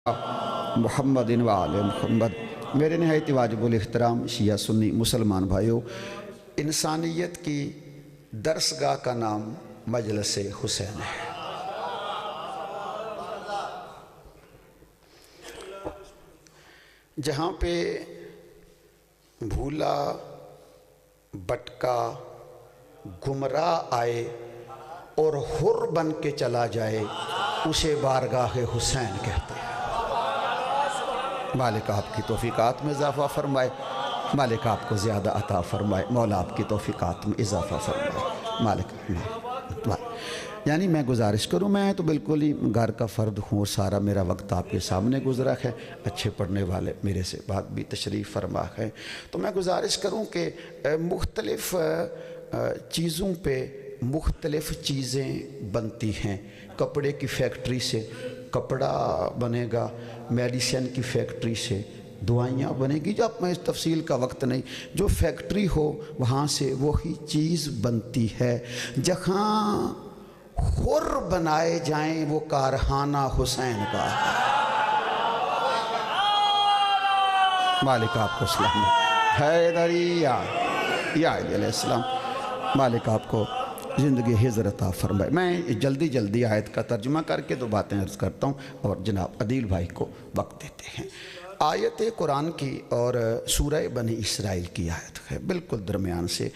محمد و آل محمد۔ میرے نہایت واجب الاحترام شیعہ سنی مسلمان بھائیوں، انسانیت کی درسگاہ کا نام مجلس حسین ہے۔ جہاں پہ بھولا بٹکا گمراہ آئے اور حر بن کے چلا جائے اسے بارگاہ حسین کہتے ہیں۔ مالک آپ کی توفیقات میں اضافہ فرمائے، مالک آپ کو زیادہ عطا فرمائے، مولا آپ کی توفیقات میں اضافہ فرمائے مالک۔ یعنی میں گزارش کروں، میں تو بالکل ہی گھر کا فرد ہوں اور سارا میرا وقت آپ کے سامنے گزرا ہے، اچھے پڑھنے والے میرے سے بات بھی تشریف فرما ہے، تو میں گزارش کروں کہ مختلف چیزوں پہ مختلف چیزیں بنتی ہیں۔ کپڑے کی فیکٹری سے کپڑا بنے گا، میڈیسن کی فیکٹری سے دوائیاں بنے گی، جو اب میں اس تفصیل کا وقت نہیں، جو فیکٹری ہو وہاں سے وہی چیز بنتی ہے۔ جہاں حر بنائے جائیں وہ کارخانہ حسین کا ہے۔ مالک آپ کو سلام حیدری یا علیہ السلام، مالک آپ کو زندگی حضر عطا فرمائے۔ میں جلدی آیت کا ترجمہ کر کے دو باتیں عرض کرتا ہوں اور جناب عدیل بھائی کو وقت دیتے ہیں۔ آیت قرآن کی اور سورہ بنی اسرائیل کی آیت ہے، بالکل درمیان سے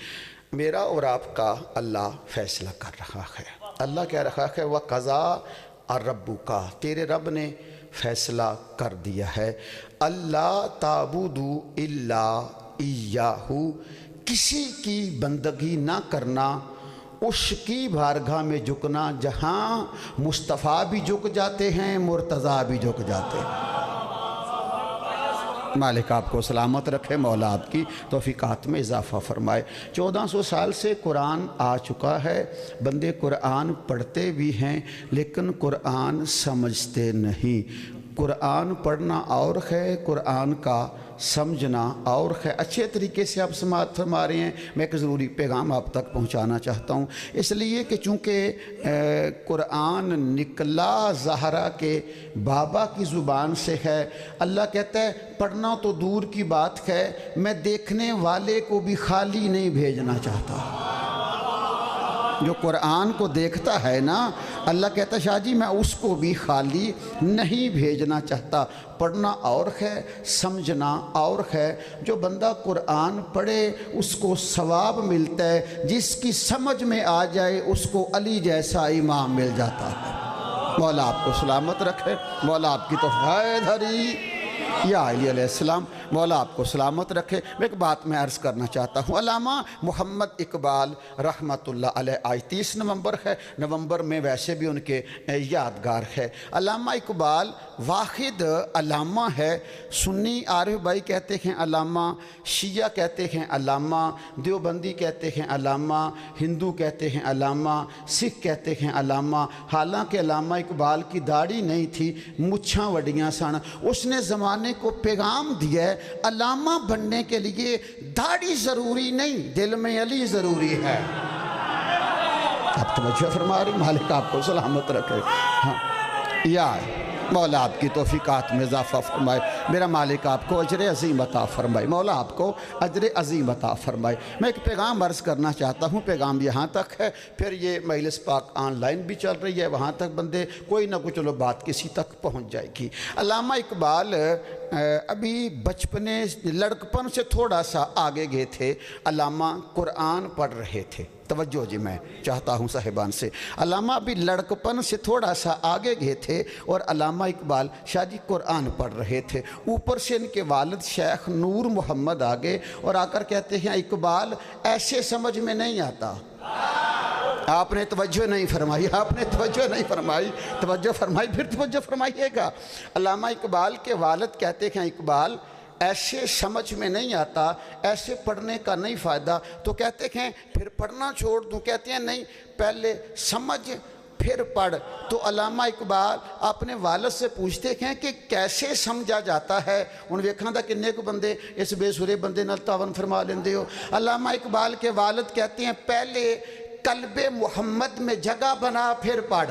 میرا اور آپ کا اللہ فیصلہ کر رہا ہے۔ اللہ کہہ رہا ہے وَقَضَىٰ رَبُّكَ، تیرے رب نے فیصلہ کر دیا ہے، اللہ تعبدوا الا ایاہ، کسی کی بندگی نہ کرنا، اس کی بارگاہ میں جھکنا جہاں مصطفیٰ بھی جھک جاتے ہیں، مرتضیٰ بھی جھک جاتے ہیں۔ مالک آپ کو سلامت رکھے، مولا آپ کی توفیقات میں اضافہ فرمائے۔ 1400 سال سے قرآن آ چکا ہے، بندے قرآن پڑھتے بھی ہیں لیکن قرآن سمجھتے نہیں۔ قرآن پڑھنا اور ہے، قرآن کا سمجھنا اور ہے۔ اچھے طریقے سے آپ سماعت فرما رہے ہیں، میں ایک ضروری پیغام آپ تک پہنچانا چاہتا ہوں، اس لیے کہ چونکہ قرآن نکلا زہرا کے بابا کی زبان سے ہے۔ اللہ کہتا ہے پڑھنا تو دور کی بات ہے، میں دیکھنے والے کو بھی خالی نہیں بھیجنا چاہتا۔ جو قرآن کو دیکھتا ہے نا، اللہ کہتا ہے شاہ جی میں اس کو بھی خالی نہیں بھیجنا چاہتا۔ پڑھنا اور ہے، سمجھنا اور ہے۔ جو بندہ قرآن پڑھے اس کو ثواب ملتا ہے، جس کی سمجھ میں آ جائے اس کو علی جیسا امام مل جاتا ہے۔ مولا آپ کو سلامت رکھے، مولا آپ کی توفیق حیدری یا علیہ السلام، مولا آپ کو سلامت رکھے۔ میں ایک بات میں عرض کرنا چاہتا ہوں، علامہ محمد اقبال رحمۃ اللہ علیہ آج 30 نومبر ہے، نومبر میں ویسے بھی ان کے یادگار ہے۔ علامہ اقبال واحد علامہ ہے، سنی عارف بھائی کہتے ہیں علامہ، شیعہ کہتے ہیں علامہ، دیوبندی کہتے ہیں علامہ، ہندو کہتے ہیں علامہ، سکھ کہتے ہیں علامہ۔ حالانکہ علامہ اقبال کی داڑھی نہیں تھی، مچھاں وڈیاں سن۔ اس نے زمانے کو پیغام دیا ہے علامہ بننے کے لیے داڑھی ضروری نہیں، دل میں علی ضروری ہے۔ آپ توجہ فرما رہی، مالک آپ کو سلامت رکھے۔ ہاں یا مولا آپ کی توفیقات میں اضافہ فرمائے، میرا مالک آپ کو اجر عظیم عطا فرمائے، مولا آپ کو اجر عظیم عطا فرمائے۔ میں ایک پیغام عرض کرنا چاہتا ہوں، پیغام یہاں تک ہے، پھر یہ مجلس پاک آن لائن بھی چل رہی ہے، وہاں تک بندے کوئی نہ کوئی چلو بات کسی تک پہنچ جائے گی۔ علامہ اقبال ابھی بچپنے لڑکپن سے تھوڑا سا آگے گئے تھے، علامہ قرآن پڑھ رہے تھے۔ توجہ جی میں چاہتا ہوں صاحبان سے، علامہ ابھی لڑکپن سے تھوڑا سا آگے گئے تھے اور علامہ اقبال شاہ جی قرآن پڑھ رہے تھے۔ اوپر سے ان کے والد شیخ نور محمد آگے اور آ کر کہتے ہیں اقبال ایسے سمجھ میں نہیں آتا۔ آپ نے توجہ نہیں فرمائی، آپ نے توجہ نہیں فرمائی، توجہ فرمائی، پھر توجہ فرمائیے گا۔ علامہ اقبال کے والد کہتے ہیں اقبال ایسے سمجھ میں نہیں آتا، ایسے پڑھنے کا نہیں فائدہ، تو کہتے ہیں پھر پڑھنا چھوڑ دوں؟ کہتے ہیں نہیں، پہلے سمجھ پھر پڑھ۔ تو علامہ اقبال اپنے والد سے پوچھتے ہیں کہ کیسے سمجھا جاتا ہے؟ انہوں نے دیکھا تھا کنے کو بندے اس بے سورے بندے نال تعاون فرما لیندے ہو۔ علامہ اقبال کے والد کہتے ہیں پہلے قلب محمد میں جگہ بنا پھر پڑھ۔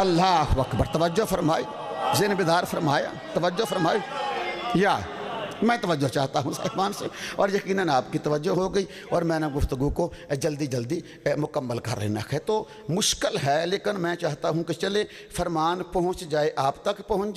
اللہ اکبر، توجہ فرمائی، ذہن بیدار فرمایا، توجہ فرمائی. یا میں توجہ چاہتا ہوں صاحبان سے، اور یقیناً آپ کی توجہ ہو گئی، اور میں نے گفتگو کو جلدی جلدی مکمل کر لینا ہے. تو مشکل ہے، لیکن میں چاہتا ہوں کہ چلے فرمان پہنچ جائے، آپ تک پہنچ جائے.